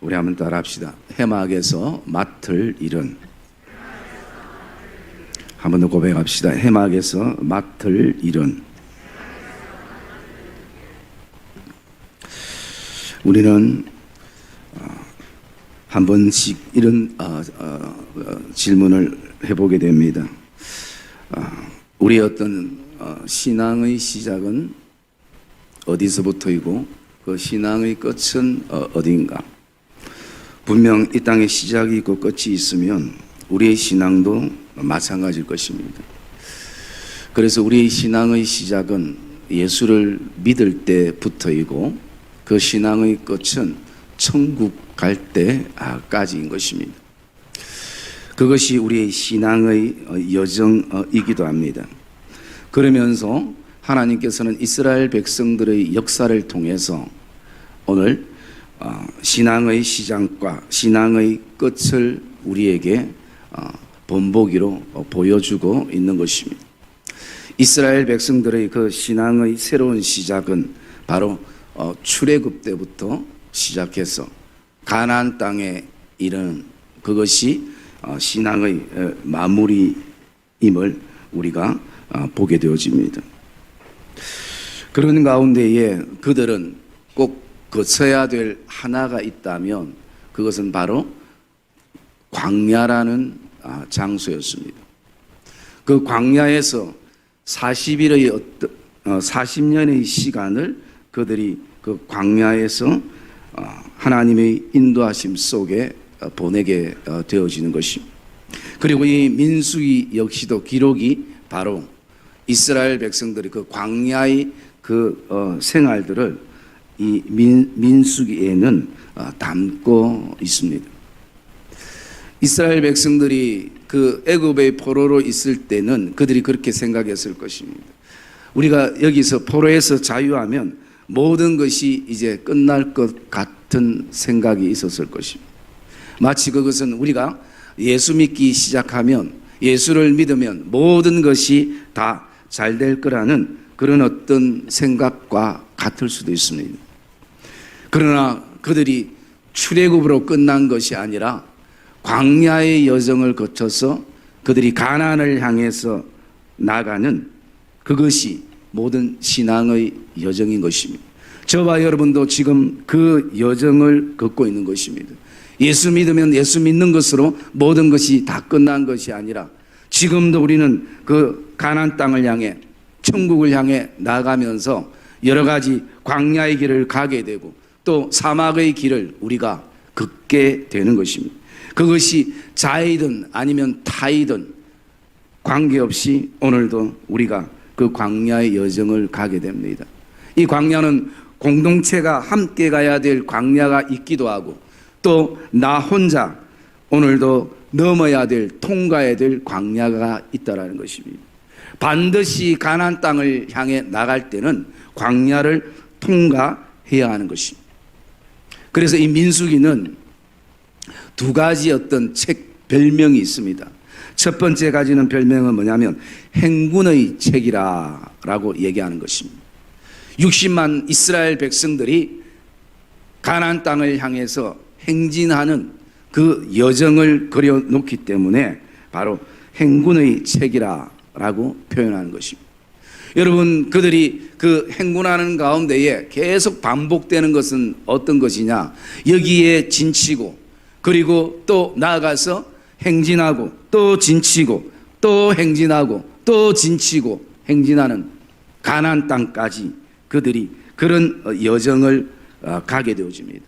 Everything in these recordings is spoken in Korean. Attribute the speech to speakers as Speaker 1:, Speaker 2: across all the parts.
Speaker 1: 우리 한번 따라 합시다. 해막에서 맡을 일은. 한 번 더 고백합시다. 해막에서 맡을 일은. 우리는 한 번씩 이런 질문을 해보게 됩니다. 우리의 어떤 신앙의 시작은 어디서부터이고 그 신앙의 끝은 어디인가? 분명 이 땅에 시작이 있고 끝이 있으면 우리의 신앙도 마찬가지일 것입니다. 그래서 우리의 신앙의 시작은 예수를 믿을 때부터이고 그 신앙의 끝은 천국 갈 때까지인 것입니다. 그것이 우리의 신앙의 여정이기도 합니다. 그러면서 하나님께서는 이스라엘 백성들의 역사를 통해서 오늘 신앙의 시작과 신앙의 끝을 우리에게 본보기로 보여주고 있는 것입니다. 이스라엘 백성들의 그 신앙의 새로운 시작은 바로 출애굽 때부터 시작해서 가나안 땅에 이르는 그것이 신앙의 마무리임을 우리가 보게 되어집니다. 그런 가운데에 그들은 꼭 거쳐야 될 하나가 있다면 그것은 바로 광야라는 장소였습니다. 그 광야에서 40년의 시간을 그들이 그 광야에서 하나님의 인도하심 속에 보내게 되어지는 것입니다. 그리고 이 민수기 역시도 기록이 바로 이스라엘 백성들이 그 광야의 그 생활들을 이 민수기에는 담고 있습니다. 이스라엘 백성들이 그 애굽의 포로로 있을 때는 그들이 그렇게 생각했을 것입니다. 우리가 여기서 포로에서 자유하면 모든 것이 이제 끝날 것 같은 생각이 있었을 것입니다. 마치 그것은 우리가 예수 믿기 시작하면, 예수를 믿으면 모든 것이 다 잘 될 거라는 그런 어떤 생각과 같을 수도 있습니다. 그러나 그들이 출애굽으로 끝난 것이 아니라 광야의 여정을 거쳐서 그들이 가나안을 향해서 나가는 그것이 모든 신앙의 여정인 것입니다. 저와 여러분도 지금 그 여정을 걷고 있는 것입니다. 예수 믿으면 예수 믿는 것으로 모든 것이 다 끝난 것이 아니라 지금도 우리는 그 가나안 땅을 향해 천국을 향해 나가면서 여러 가지 광야의 길을 가게 되고 또 사막의 길을 우리가 걷게 되는 것입니다. 그것이 자이든 아니면 타이든 관계없이 오늘도 우리가 그 광야의 여정을 가게 됩니다. 이 광야는 공동체가 함께 가야 될 광야가 있기도 하고 또 나 혼자 오늘도 넘어야 될, 통과해야 될 광야가 있다라는 것입니다. 반드시 가나안 땅을 향해 나갈 때는 광야를 통과해야 하는 것입니다. 그래서 이 민수기는 두 가지 어떤 책 별명이 있습니다. 첫 번째 가지는 별명은 뭐냐면 행군의 책이라고 얘기하는 것입니다. 60만 이스라엘 백성들이 가나안 땅을 향해서 행진하는 그 여정을 그려놓기 때문에 바로 행군의 책이라고 표현하는 것입니다. 여러분, 그들이 그 행군하는 가운데에 계속 반복되는 것은 어떤 것이냐? 여기에 진치고 그리고 또 나아가서 행진하고 또 진치고 또 행진하고 또 진치고 행진하는 가나안 땅까지 그들이 그런 여정을 가게 되어집니다.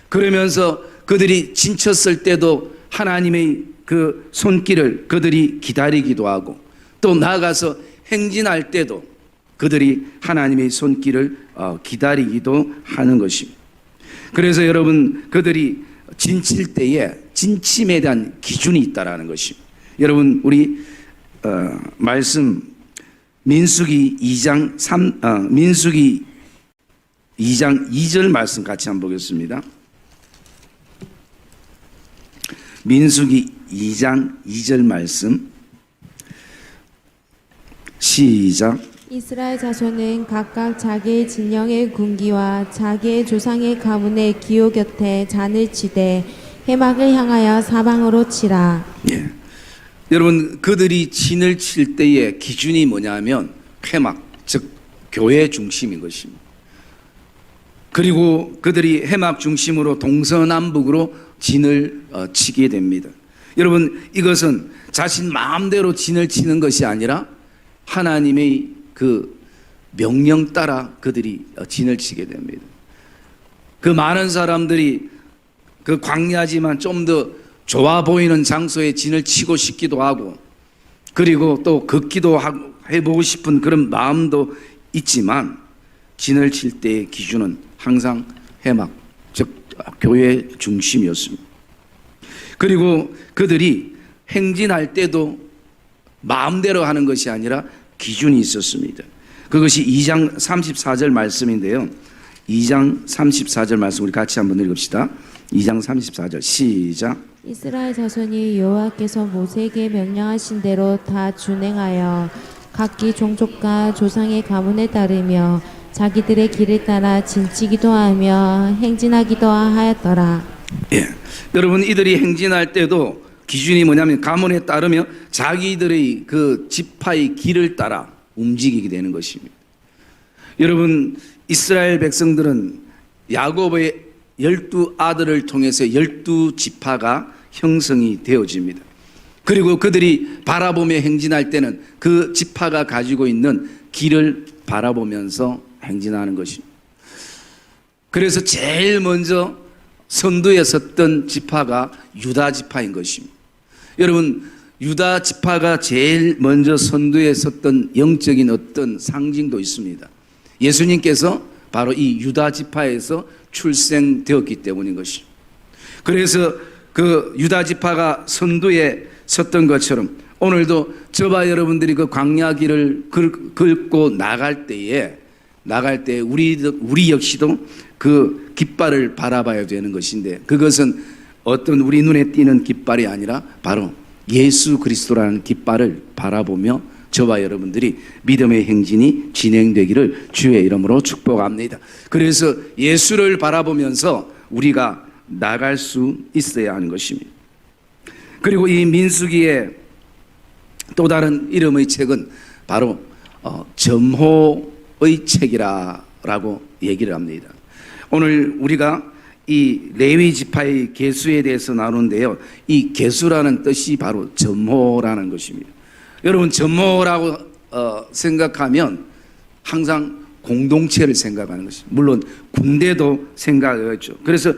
Speaker 1: 그러면서 그들이 진쳤을 때도 하나님의 그 손길을 그들이 기다리기도 하고 또 나아가서 행진할 때도 그들이 하나님의 손길을 기다리기도 하는 것입니다. 그래서 여러분, 그들이 진칠 때에 진침에 대한 기준이 있다라는 것입니다. 여러분, 우리 말씀 민수기 2장 2절 말씀 같이 한번 보겠습니다. 민수기 2장 2절 말씀 시작.
Speaker 2: 이스라엘 자손은 각각 자기의 진영의 군기와 자기의 조상의 가문의 기호 곁에 잔을 치되 해막을 향하여 사방으로 치라.
Speaker 1: 예. 여러분, 그들이 진을 칠 때의 기준이 뭐냐면 해막, 즉 교회 중심인 것입니다. 그리고 그들이 해막 중심으로 동서남북으로 진을 치게 됩니다. 여러분, 이것은 자신 마음대로 진을 치는 것이 아니라 하나님의 그 명령 따라 그들이 진을 치게 됩니다. 그 많은 사람들이 그 광야지만 좀 더 좋아 보이는 장소에 진을 치고 싶기도 하고, 그리고 또 걷기도 해보고 싶은 그런 마음도 있지만, 진을 칠 때의 기준은 항상 해막, 즉 교회 중심이었습니다. 그리고 그들이 행진할 때도 마음대로 하는 것이 아니라 기준이 있었습니다. 그것이 2장 34절 말씀인데요. 2장 34절 말씀 우리 같이 한번 읽읍시다. 2장 34절 시작.
Speaker 2: 이스라엘 자손이 여호와께서 모세에게 명령하신 대로 다 준행하여 각기 종족과 조상의 가문에 따르며 자기들의 길을 따라 진치기도 하며 행진하기도 하였더라.
Speaker 1: 예, 여러분, 이들이 행진할 때도 기준이 뭐냐면 가문에 따르며 자기들의 그 지파의 길을 따라 움직이게 되는 것입니다. 여러분, 이스라엘 백성들은 야곱의 12아들을 통해서 12지파가 형성이 되어집니다. 그리고 그들이 바라보며 행진할 때는 그 지파가 가지고 있는 길을 바라보면서 행진하는 것입니다. 그래서 제일 먼저 선두에 섰던 지파가 유다 지파인 것입니다. 여러분, 유다 지파가 제일 먼저 선두에 섰던 영적인 어떤 상징도 있습니다. 예수님께서 바로 이 유다 지파에서 출생되었기 때문인 것입니다. 그래서 그 유다 지파가 선두에 섰던 것처럼 오늘도 저와 여러분들이 그 광야 길을 긁고 나갈 때에 우리 역시도 그 깃발을 바라봐야 되는 것인데, 그것은 어떤 우리 눈에 띄는 깃발이 아니라 바로 예수 그리스도라는 깃발을 바라보며 저와 여러분들이 믿음의 행진이 진행되기를 주의 이름으로 축복합니다. 그래서 예수를 바라보면서 우리가 나갈 수 있어야 하는 것입니다. 그리고 이 민수기의 또 다른 이름의 책은 바로 점호의 책이라고 얘기를 합니다. 오늘 우리가 이 레위 지파의 계수에 대해서 나누는데요, 이 계수라는 뜻이 바로 점호라는 것입니다. 여러분, 점호라고 생각하면 항상 공동체를 생각하는 것입니다. 물론 군대도 생각하겠죠. 그래서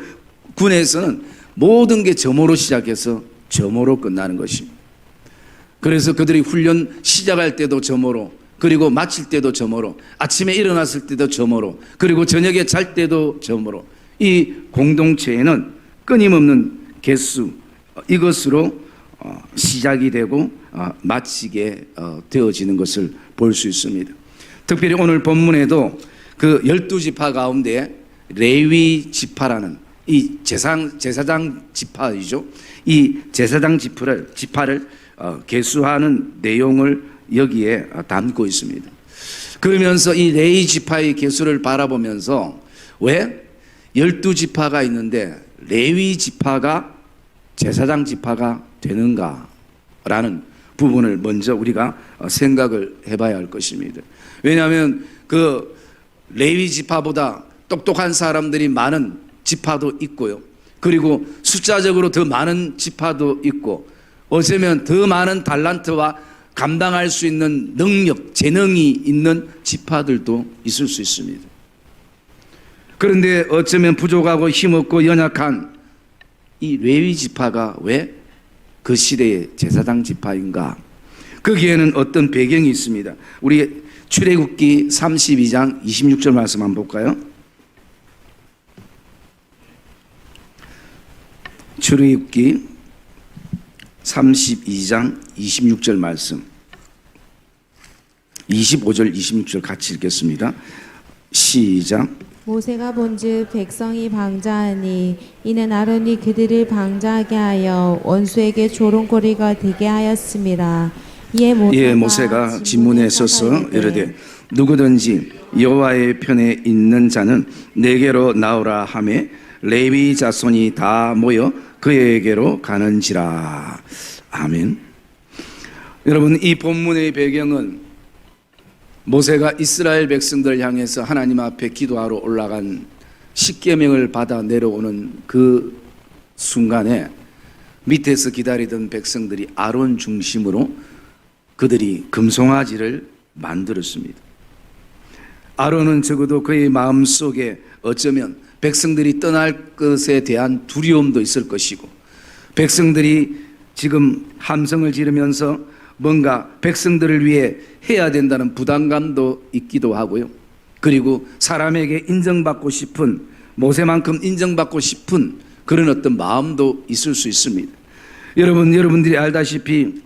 Speaker 1: 군에서는 모든 게 점호로 시작해서 점호로 끝나는 것입니다. 그래서 그들이 훈련 시작할 때도 점호로, 그리고 마칠 때도 점호로, 아침에 일어났을 때도 점호로, 그리고 저녁에 잘 때도 점호로, 이 공동체에는 끊임없는 개수, 이것으로 시작이 되고 마치게 되어지는 것을 볼 수 있습니다. 특별히 오늘 본문에도 그 12지파 가운데 레위 지파라는 이 제사장 지파이죠. 이 제사장 지파를 계수하는 내용을 여기에 담고 있습니다. 그러면서 이 레위 지파의 계수를 바라보면서 왜 12지파가 있는데 레위 지파가 제사장 지파가 되는가라는 부분을 먼저 우리가 생각을 해봐야 할 것입니다. 왜냐하면 그 레위 지파보다 똑똑한 사람들이 많은 지파도 있고요. 그리고 숫자적으로 더 많은 지파도 있고, 어쩌면 더 많은 달란트와 감당할 수 있는 능력, 재능이 있는 지파들도 있을 수 있습니다. 그런데 어쩌면 부족하고 힘없고 연약한 이 레위 지파가 왜 그 시대의 제사장 지파인가? 거기에는 어떤 배경이 있습니다. 우리 출애굽기 32장 26절 말씀 한번 볼까요? 출애굽기 32장 26절 말씀, 25절 26절 같이 읽겠습니다. 시작.
Speaker 2: 모세가 본즉 백성이 방자하니 이는 아론이 그들을 방자하게 하여 원수에게 조롱거리가 되게 하였습니다. 이에
Speaker 1: 모세가 진문에 서서 이르되 누구든지 여호와의 편에 있는 자는 내게로 나오라 하매 레위 자손이 다 모여 그에게로 가는지라. 아멘. 여러분, 이 본문의 배경은 모세가 이스라엘 백성들을 향해서 하나님 앞에 기도하러 올라간 십계명을 받아 내려오는 그 순간에 밑에서 기다리던 백성들이 아론 중심으로 그들이 금송아지를 만들었습니다. 아론은 적어도 그의 마음속에 어쩌면 백성들이 떠날 것에 대한 두려움도 있을 것이고, 백성들이 지금 함성을 지르면서 뭔가 백성들을 위해 해야 된다는 부담감도 있기도 하고요. 그리고 사람에게 인정받고 싶은, 모세만큼 인정받고 싶은 그런 어떤 마음도 있을 수 있습니다. 여러분들이 알다시피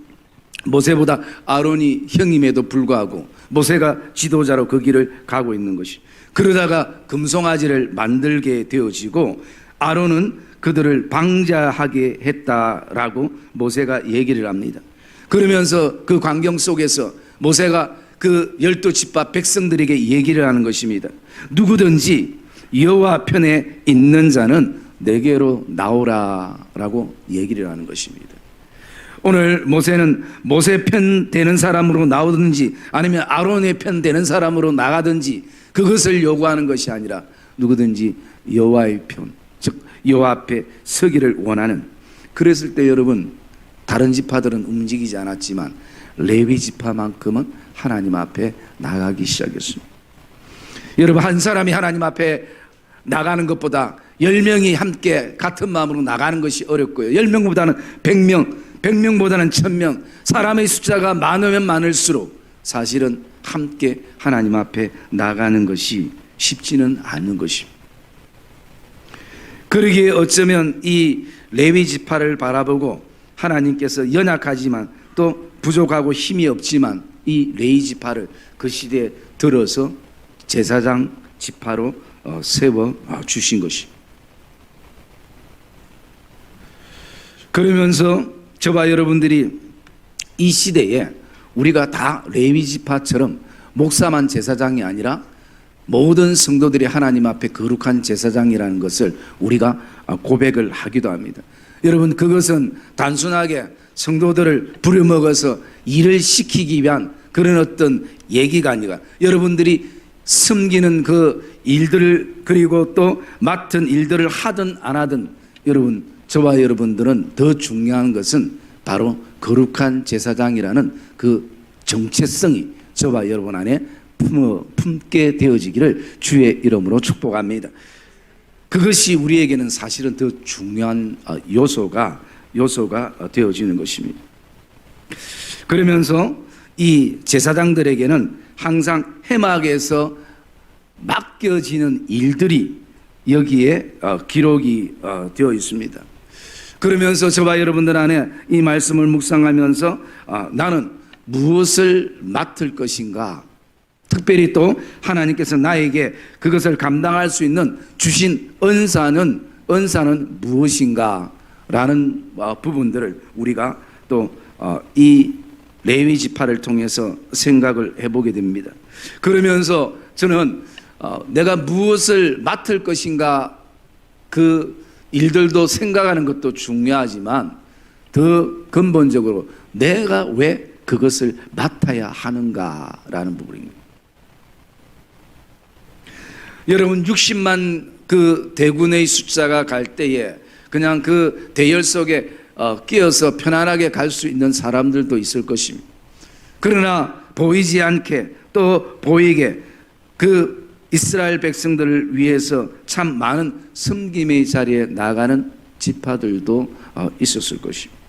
Speaker 1: 모세보다 아론이 형임에도 불구하고 모세가 지도자로 그 길을 가고 있는 것이, 그러다가 금송아지를 만들게 되어지고 아론은 그들을 방자하게 했다라고 모세가 얘기를 합니다. 그러면서 그 광경 속에서 모세가 그 12지파 백성들에게 얘기를 하는 것입니다. 누구든지 여호와 편에 있는 자는 내게로 나오라라고 얘기를 하는 것입니다. 오늘 모세는 모세 편 되는 사람으로 나오든지 아니면 아론의 편 되는 사람으로 나가든지 그것을 요구하는 것이 아니라 누구든지 여호와의 편, 즉 여호와 앞에 서기를 원하는, 그랬을 때 여러분, 다른 지파들은 움직이지 않았지만 레위 지파만큼은 하나님 앞에 나가기 시작했습니다. 여러분, 한 사람이 하나님 앞에 나가는 것보다 10명이 함께 같은 마음으로 나가는 것이 어렵고요. 10명보다는 100명, 100명보다는 1000명, 사람의 숫자가 많으면 많을수록 사실은 함께 하나님 앞에 나가는 것이 쉽지는 않는 것입니다. 그러기에 어쩌면 이 레위 지파를 바라보고 하나님께서 연약하지만 또 부족하고 힘이 없지만 이 레위 지파를 그 시대에 들어서 제사장 지파로 세워 주신 것입니다. 그러면서 저와 여러분들이 이 시대에 우리가 다 레위 지파처럼 목사만 제사장이 아니라 모든 성도들이 하나님 앞에 거룩한 제사장이라는 것을 우리가 고백을 하기도 합니다. 여러분, 그것은 단순하게 성도들을 부려먹어서 일을 시키기 위한 그런 어떤 얘기가 아니라 여러분들이 섬기는 그 일들을, 그리고 또 맡은 일들을 하든 안 하든 여러분, 저와 여러분들은 더 중요한 것은 바로 거룩한 제사장이라는 그 정체성이 저와 여러분 안에 품게 되어지기를 주의 이름으로 축복합니다. 그것이 우리에게는 사실은 더 중요한 요소가 되어지는 것입니다. 그러면서 이 제사장들에게는 항상 해막에서 맡겨지는 일들이 여기에 기록이 되어 있습니다. 그러면서 저와 여러분들 안에 이 말씀을 묵상하면서 나는 무엇을 맡을 것인가, 특별히 또 하나님께서 나에게 그것을 감당할 수 있는 주신 은사는 무엇인가 라는 부분들을 우리가 또 이 레위 지파를 통해서 생각을 해보게 됩니다. 그러면서 저는 내가 무엇을 맡을 것인가, 그 일들도 생각하는 것도 중요하지만 더 근본적으로 내가 왜 그것을 맡아야 하는가라는 부분입니다. 여러분, 60만 그 대군의 숫자가 갈 때에 그냥 그 대열 속에 끼어서 편안하게 갈 수 있는 사람들도 있을 것입니다. 그러나 보이지 않게 또 보이게 그 이스라엘 백성들을 위해서 참 많은 섬김의 자리에 나가는 지파들도 있었을 것입니다.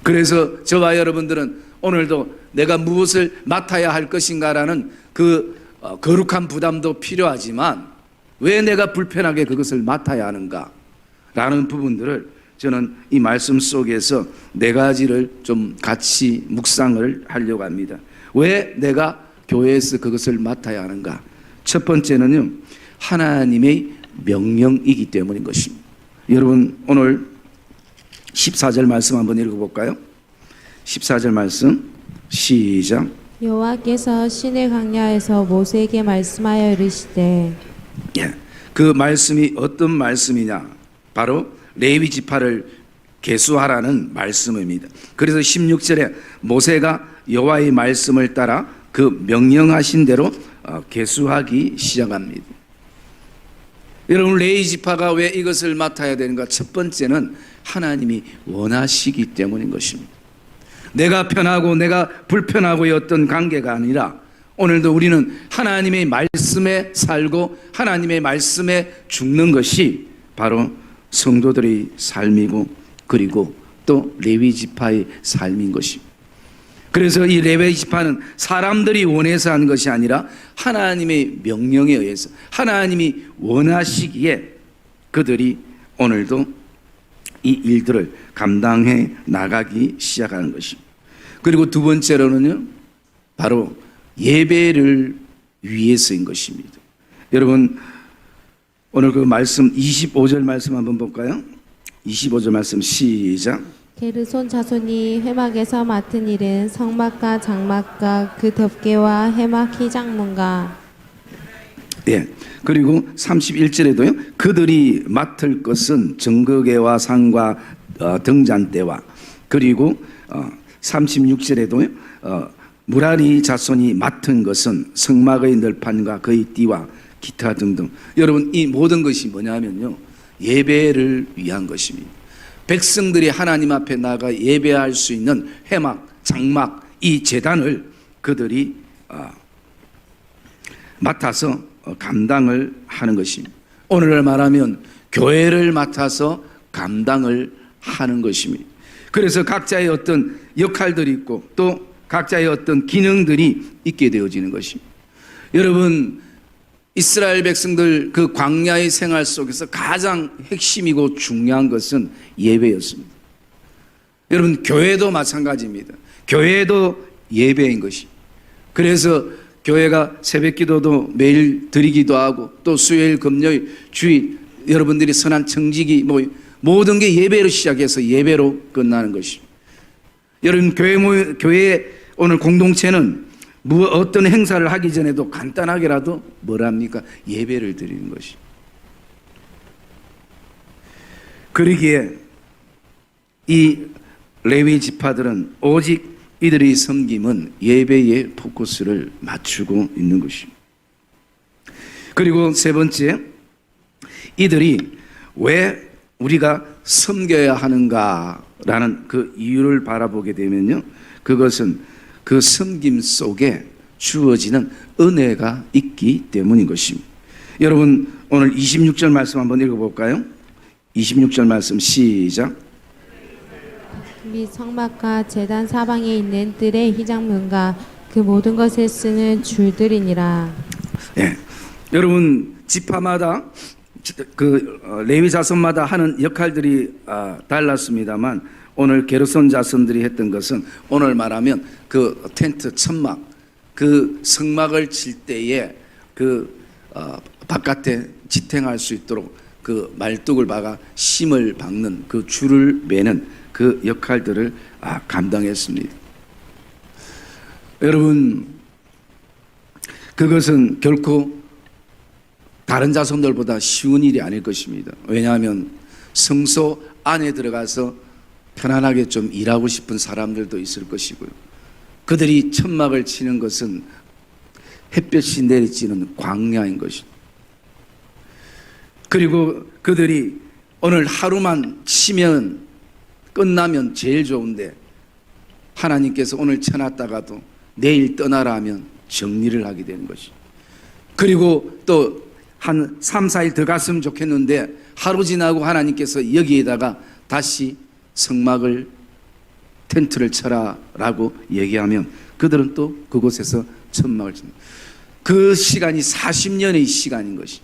Speaker 1: 그래서 저와 여러분들은 오늘도 내가 무엇을 맡아야 할 것인가라는 그 거룩한 부담도 필요하지만 왜 내가 불편하게 그것을 맡아야 하는가 라는 부분들을 저는 이 말씀 속에서 네 가지를 좀 같이 묵상을 하려고 합니다. 왜 내가 교회에서 그것을 맡아야 하는가? 첫 번째는요, 하나님의 명령이기 때문인 것입니다. 여러분, 오늘 14절 말씀 한번 읽어볼까요? 14절 말씀 시작.
Speaker 2: 여호와께서 시내 광야에서 모세에게 말씀하여 이르시되
Speaker 1: 예, 그 말씀이 어떤 말씀이냐? 바로 레위 지파를 계수하라는 말씀입니다. 그래서 16절에 모세가 여호와의 말씀을 따라 그 명령하신 대로 계수하기 시작합니다. 여러분, 레위 지파가 왜 이것을 맡아야 되는가? 첫 번째는 하나님이 원하시기 때문인 것입니다. 내가 편하고 내가 불편하고의 어떤 관계가 아니라 오늘도 우리는 하나님의 말씀에 살고 하나님의 말씀에 죽는 것이 바로 성도들의 삶이고 그리고 또 레위 지파의 삶인 것입니다. 그래서 이 레위 지파는 사람들이 원해서 한 것이 아니라 하나님의 명령에 의해서 하나님이 원하시기에 그들이 오늘도 이 일들을 감당해 나가기 시작하는 것입니다. 그리고 두 번째로는요, 바로 예배를 위해서인 것입니다. 여러분, 오늘 그 말씀 25절 말씀 한번 볼까요? 25절 말씀 시작.
Speaker 2: 게르손 자손이 회막에서 맡은 일은 성막과 장막과 그 덮개와 회막 희장문과
Speaker 1: 예. 그리고 31절에도요. 그들이 맡을 것은 정거개와 상과 등잔대와 그리고 36절에도요. 무라리 자손이 맡은 것은 성막의 널판과 그의 띠와 기타 등등. 여러분, 이 모든 것이 뭐냐면요, 예배를 위한 것입니다. 백성들이 하나님 앞에 나가 예배할 수 있는 회막, 장막, 이 제단을 그들이 맡아서 감당을 하는 것입니다. 오늘날 말하면 교회를 맡아서 감당을 하는 것입니다. 그래서 각자의 어떤 역할들이 있고 또 각자의 어떤 기능들이 있게 되어지는 것입니다. 여러분, 이스라엘 백성들 그 광야의 생활 속에서 가장 핵심이고 중요한 것은 예배였습니다. 여러분, 교회도 마찬가지입니다. 교회도 예배인 것이. 그래서 교회가 새벽기도도 매일 드리기도 하고 또 수요일, 금요일, 주일 여러분들이 선한 청지기 모든 게 예배로 시작해서 예배로 끝나는 것입니다. 여러분, 교회 오늘 공동체는 어떤 행사를 하기 전에도 간단하게라도 뭐랍니까? 예배를 드리는 것이. 그러기에 이 레위 지파들은 오직 이들의 섬김은 예배에 포커스를 맞추고 있는 것입니다. 그리고 세 번째, 이들이 왜 우리가 섬겨야 하는가라는 그 이유를 바라보게 되면요, 그것은 그 섬김 속에 주어지는 은혜가 있기 때문인 것입니다. 여러분, 오늘 26절 말씀 한번 읽어볼까요? 26절 말씀 시작.
Speaker 2: 및 성막과 제단 사방에 있는 뜰의 희장문과 그 모든 것에 쓰는 줄들이니라.
Speaker 1: 예, 여러분, 지파마다 그 레위 자손마다 하는 역할들이 달랐습니다만 오늘 게르손 자손들이 했던 것은 오늘 말하면 그 텐트, 천막, 그 성막을 칠 때에 그 바깥에 지탱할 수 있도록 그 말뚝을 박아 심을 박는 그 줄을 매는 그 역할들을 감당했습니다. 여러분, 그것은 결코 다른 자손들보다 쉬운 일이 아닐 것입니다. 왜냐하면 성소 안에 들어가서 편안하게 좀 일하고 싶은 사람들도 있을 것이고요. 그들이 천막을 치는 것은 햇볕이 내리쬐는 광야인 것입니다. 그리고 그들이 오늘 하루만 치면 끝나면 제일 좋은데 하나님께서 오늘 쳐놨다가도 내일 떠나라 하면 정리를 하게 되는 것이죠. 그리고 또 한 3, 4일 더 갔으면 좋겠는데 하루 지나고 하나님께서 여기에다가 다시 성막을 텐트를 쳐라 라고 얘기하면 그들은 또 그곳에서 천막을 칩니다. 그 시간이 40년의 시간인 것이,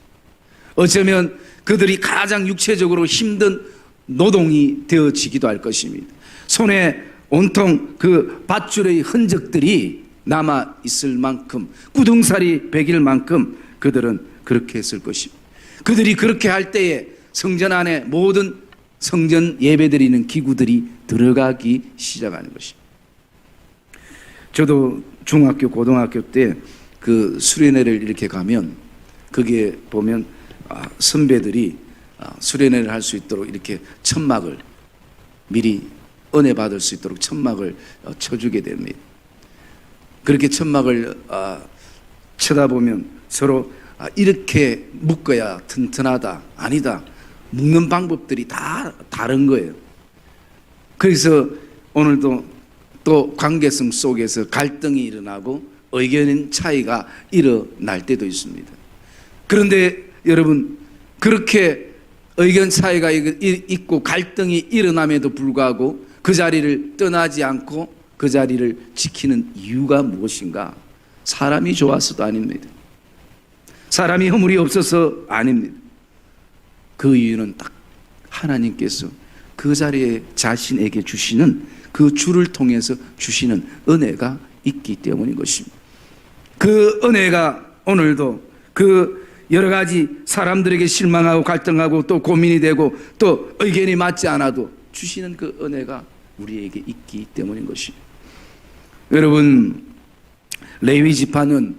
Speaker 1: 어쩌면 그들이 가장 육체적으로 힘든 노동이 되어지기도 할 것입니다. 손에 온통 그 밧줄의 흔적들이 남아 있을 만큼, 구덩살이 베길 만큼 그들은 그렇게 했을 것입니다. 그들이 그렇게 할 때에 성전 안에 모든 성전 예배드리는 기구들이 들어가기 시작하는 것입니다. 저도 중학교, 고등학교 때 그 수련회를 이렇게 가면 거기에 보면 선배들이 수련회를 할 수 있도록 이렇게 천막을 미리 은혜 받을 수 있도록 천막을 쳐주게 됩니다. 그렇게 천막을 쳐다보면 서로 이렇게 묶어야 튼튼하다, 아니다, 묶는 방법들이 다 다른 거예요. 그래서 오늘도 또 관계성 속에서 갈등이 일어나고 의견 차이가 일어날 때도 있습니다. 그런데 여러분, 그렇게 의견 차이가 있고 갈등이 일어남에도 불구하고 그 자리를 떠나지 않고 그 자리를 지키는 이유가 무엇인가? 사람이 좋아서도 아닙니다. 사람이 허물이 없어서 아닙니다. 그 이유는 딱 하나님께서 그 자리에 자신에게 주시는 그 주를 통해서 주시는 은혜가 있기 때문인 것입니다. 그 은혜가 오늘도 그 여러 가지 사람들에게 실망하고 갈등하고 또 고민이 되고 또 의견이 맞지 않아도 주시는 그 은혜가 우리에게 있기 때문인 것입니다. 여러분, 레위 지파는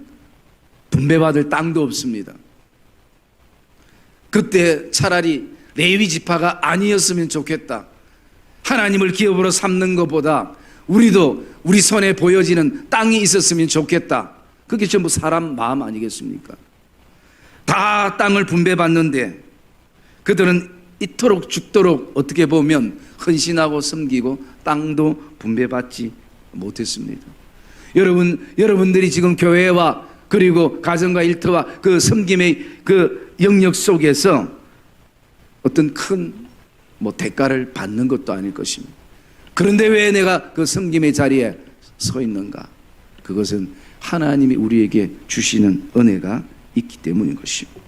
Speaker 1: 분배받을 땅도 없습니다. 그때 차라리 레위 지파가 아니었으면 좋겠다. 하나님을 기업으로 삼는 것보다 우리도 우리 손에 보여지는 땅이 있었으면 좋겠다. 그게 전부 사람 마음 아니겠습니까? 다 땅을 분배받는데 그들은 이토록 죽도록 어떻게 보면 헌신하고 섬기고 땅도 분배받지 못했습니다. 여러분들이 지금 교회와 그리고 가정과 일터와 그 섬김의 그 영역 속에서 어떤 큰 대가를 받는 것도 아닐 것입니다. 그런데 왜 내가 그 섬김의 자리에 서 있는가? 그것은 하나님이 우리에게 주시는 은혜가 있기 때문인 것입니다.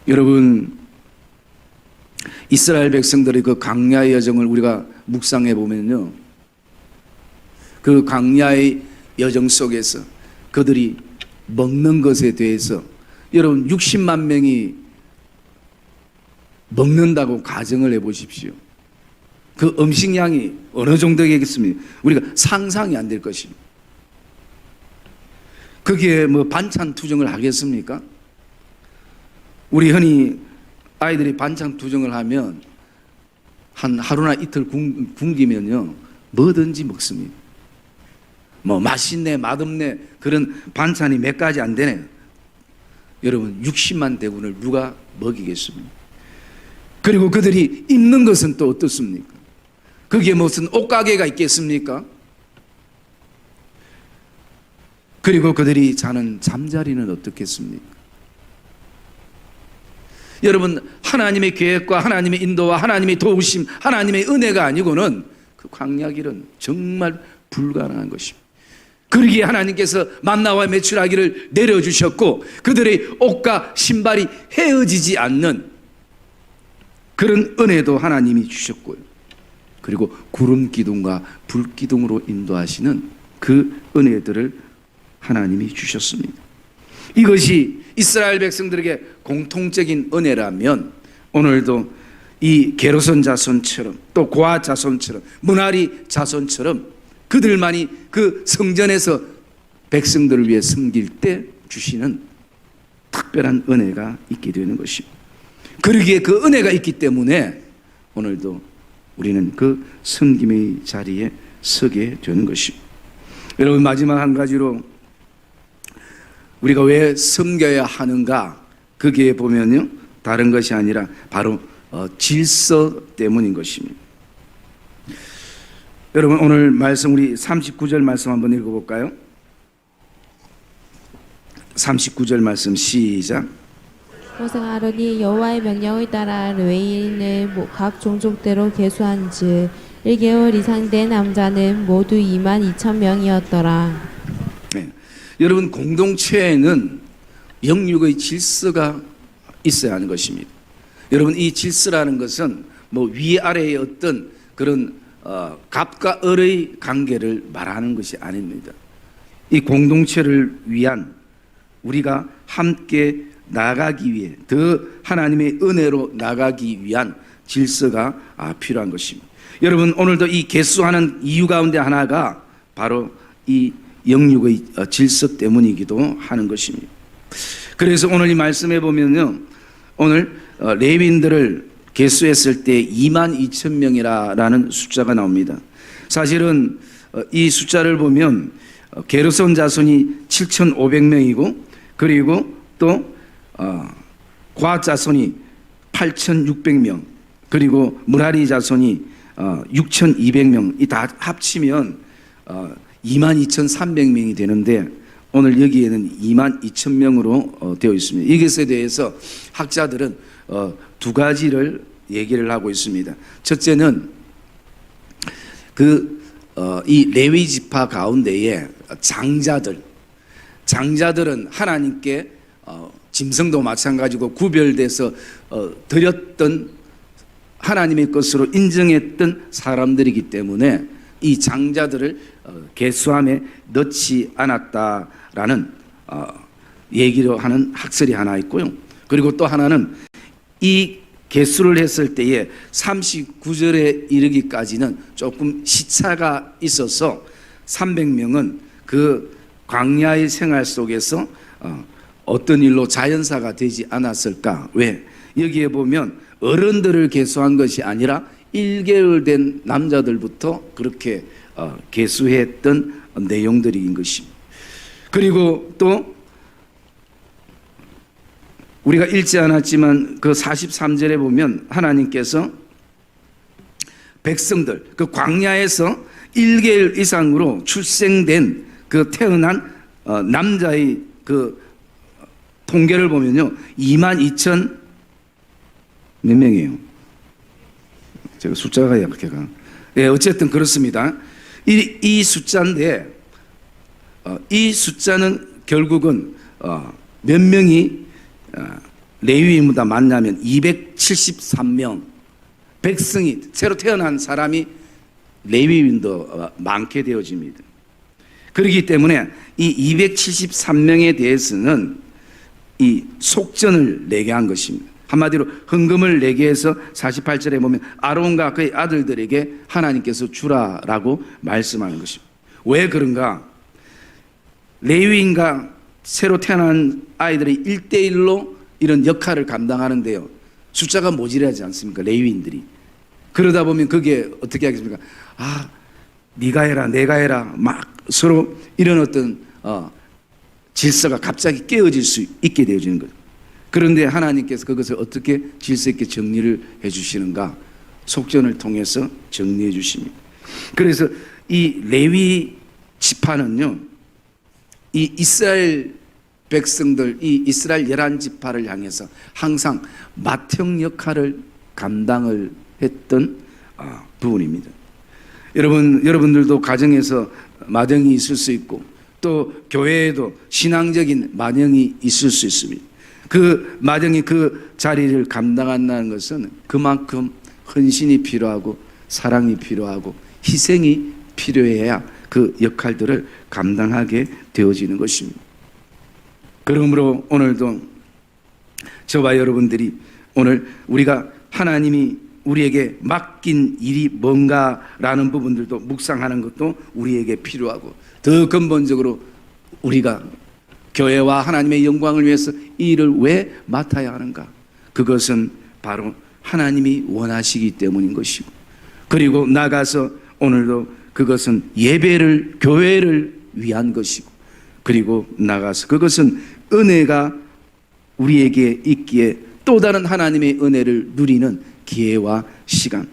Speaker 1: 여러분, 이스라엘 백성들의 그 광야의 여정을 우리가 묵상해 보면요, 그 광야의 여정 속에서 그들이 먹는 것에 대해서 여러분 60만 명이 먹는다고 가정을 해 보십시오. 그 음식량이 어느 정도겠습니까? 우리가 상상이 안 될 것입니다. 거기에 반찬 투정을 하겠습니까? 우리 흔히 아이들이 반찬 투정을 하면 한 하루나 이틀 굶기면요 뭐든지 먹습니다. 맛있네, 맛없네, 그런 반찬이 몇 가지 안 되네. 여러분, 60만 대군을 누가 먹이겠습니까? 그리고 그들이 입는 것은 또 어떻습니까? 거기에 무슨 옷가게가 있겠습니까? 그리고 그들이 자는 잠자리는 어떻겠습니까? 여러분, 하나님의 계획과 하나님의 인도와 하나님의 도우심, 하나님의 은혜가 아니고는 그 광야길은 정말 불가능한 것입니다. 그러기에 하나님께서 만나와 메추라기를 내려주셨고 그들의 옷과 신발이 헤어지지 않는 그런 은혜도 하나님이 주셨고요. 그리고 구름 기둥과 불 기둥으로 인도하시는 그 은혜들을 하나님이 주셨습니다. 이것이 이스라엘 백성들에게 공통적인 은혜라면 오늘도 이 게르손 자손처럼 또 고아 자손처럼 므라리 자손처럼 그들만이 그 성전에서 백성들을 위해 섬길 때 주시는 특별한 은혜가 있게 되는 것입니다. 그러기에 그 은혜가 있기 때문에 오늘도 우리는 그 섬김의 자리에 서게 되는 것입니다. 여러분, 마지막 한 가지로 우리가 왜 섬겨야 하는가? 거기에 보면요, 다른 것이 아니라 바로 질서 때문인 것입니다. 여러분, 오늘 말씀 우리 39절 말씀 한번 읽어볼까요? 39절 말씀 시작.
Speaker 2: 모세가 아론이 여호와의 명령을 따라 레위인을 각 종족대로 계수한즉 1개월 이상 된 남자는 모두 22,000명이었더라.
Speaker 1: 네. 여러분, 공동체에는 영육의 질서가 있어야 하는 것입니다. 여러분, 이 질서라는 것은 위아래의 어떤 그런 갑과 을의 관계를 말하는 것이 아닙니다. 이 공동체를 위한 우리가 함께 나가기 위해 더 하나님의 은혜로 나가기 위한 질서가 필요한 것입니다. 여러분, 오늘도 이 계수하는 이유 가운데 하나가 바로 이 영육의 질서 때문이기도 하는 것입니다. 그래서 오늘 이 말씀에 보면요, 오늘 레위인들을 계수했을 때 22,000명이라는 숫자가 나옵니다. 사실은 이 숫자를 보면 게르손 자손이 7,500명이고 그리고 또 고핫 자손이 8,600명 그리고 무라리 자손이 6,200명 이 다 합치면 22,300명이 되는데 오늘 여기에는 22,000명으로 되어 있습니다. 이것에 대해서 학자들은 두 가지를 얘기를 하고 있습니다. 첫째는 이 레위 지파 가운데에 장자들은 하나님께 짐승도 마찬가지고 구별돼서 드렸던 하나님의 것으로 인정했던 사람들이기 때문에 이 장자들을 계수함에 넣지 않았다라는 얘기를 하는 학설이 하나 있고요. 그리고 또 하나는 이 계수를 했을 때에 39절에 이르기까지는 조금 시차가 있어서 300명은 그 광야의 생활 속에서 어떤 일로 자연사가 되지 않았을까? 왜? 여기에 보면 어른들을 계수한 것이 아니라 1개월 된 남자들부터 그렇게 계수했던 내용들인 것입니다. 그리고 또 우리가 읽지 않았지만 그 43절에 보면 하나님께서 백성들 그 광야에서 1개월 이상으로 출생된 그 태어난 남자의 그 통계를 보면요 22,000 몇 명이에요? 제가 숫자가 약해가. 예, 어쨌든 그렇습니다. 이 숫자인데 이 숫자는 결국은 몇 명이 레위인보다 많냐면 273명 백성이 새로 태어난 사람이 레위인도 많게 되어집니다. 그렇기 때문에 이 273명에 대해서는 이 속전을 내게 한 것입니다. 한마디로 헌금을 내게 해서 48절에 보면 아론과 그의 아들들에게 하나님께서 주라라고 말씀하는 것입니다. 왜 그런가? 레위인과 새로 태어난 아이들이 1대1로 이런 역할을 감당하는데요. 숫자가 모자라지 않습니까? 레위인들이. 그러다 보면 그게 어떻게 하겠습니까? 아, 네가 해라, 내가 해라, 막 서로 이런 어떤 질서가 갑자기 깨어질 수 있게 되어지는 거죠. 그런데 하나님께서 그것을 어떻게 질서 있게 정리를 해 주시는가? 속전을 통해서 정리해 주십니다. 그래서 이 레위 지파는요, 이 이스라엘 백성들, 이 이스라엘 11지파를 향해서 항상 맏형 역할을 감당을 했던 부분입니다. 여러분들도 가정에서 맏형이 있을 수 있고 또 교회에도 신앙적인 맏형이 있을 수 있습니다. 그 맏형이 그 자리를 감당한다는 것은 그만큼 헌신이 필요하고 사랑이 필요하고 희생이 필요해야 그 역할들을 감당하게 되어지는 것입니다. 그러므로 오늘도 저와 여러분들이 오늘 우리가 하나님이 우리에게 맡긴 일이 뭔가라는 부분들도 묵상하는 것도 우리에게 필요하고 더 근본적으로 우리가 교회와 하나님의 영광을 위해서 이 일을 왜 맡아야 하는가? 그것은 바로 하나님이 원하시기 때문인 것이고 그리고 나가서 오늘도 그것은 예배를 교회를 위한 것이고 그리고 나가서 그것은 은혜가 우리에게 있기에 또 다른 하나님의 은혜를 누리는 기회와 시간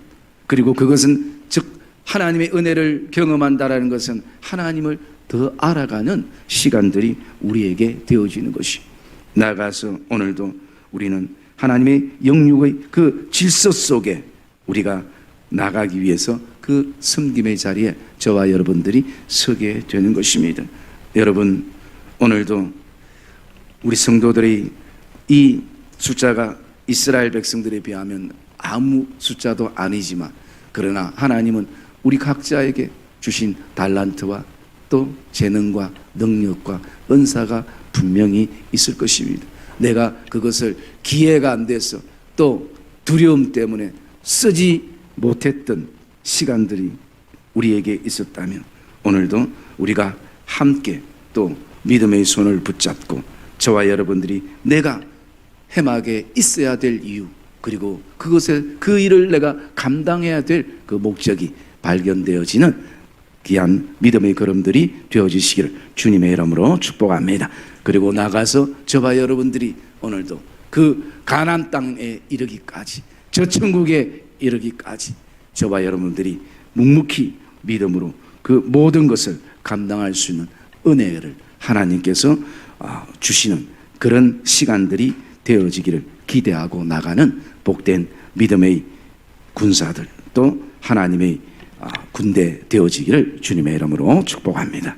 Speaker 1: 그리고 그것은 즉 하나님의 은혜를 경험한다라는 것은 하나님을 더 알아가는 시간들이 우리에게 되어지는 것이 나가서 오늘도 우리는 하나님의 영육의 그 질서 속에 우리가 나가기 위해서 그 섬김의 자리에 저와 여러분들이 서게 되는 것입니다. 여러분 오늘도 우리 성도들의 이 숫자가 이스라엘 백성들에 비하면 아무 숫자도 아니지만 그러나 하나님은 우리 각자에게 주신 달란트와 또 재능과 능력과 은사가 분명히 있을 것입니다. 내가 그것을 기회가 안 돼서 또 두려움 때문에 쓰지 못했던 시간들이 우리에게 있었다면 오늘도 우리가 함께 또 믿음의 손을 붙잡고 저와 여러분들이 내가 해막에 있어야 될 이유, 그리고 그것을 그 일을 내가 감당해야 될 그 목적이 발견되어지는 귀한 믿음의 걸음들이 되어지시기를 주님의 이름으로 축복합니다. 그리고 나가서 저와 여러분들이 오늘도 그 가나안 땅에 이르기까지, 저 천국에 이르기까지 저와 여러분들이 묵묵히 믿음으로 그 모든 것을 감당할 수 있는 은혜를 하나님께서 주시는 그런 시간들이 되어지기를 기대하고 나가는 복된 믿음의 군사들, 또 하나님의 군대 되어지기를 주님의 이름으로 축복합니다.